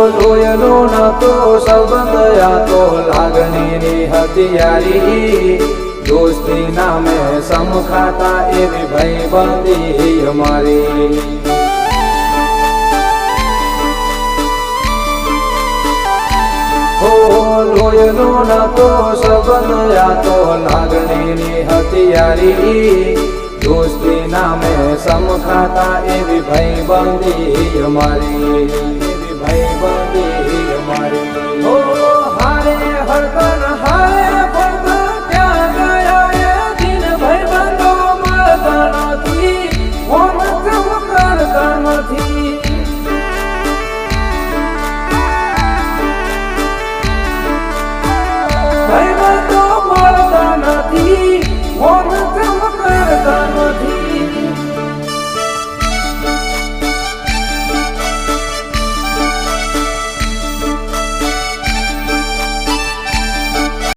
લોહીનો નતો સંબંધ આ તો લાગણીની હથિયારી દોસ્તી નામે સમખાતા એવી ભાઈબંધી અમારી લોહીનો નતો સંબંધ આ તો લાગણીની હથિયારી દોસ્તી નામે સમખાતા એવી ભાઈબંધી અમારી એવી ભાઈબંધી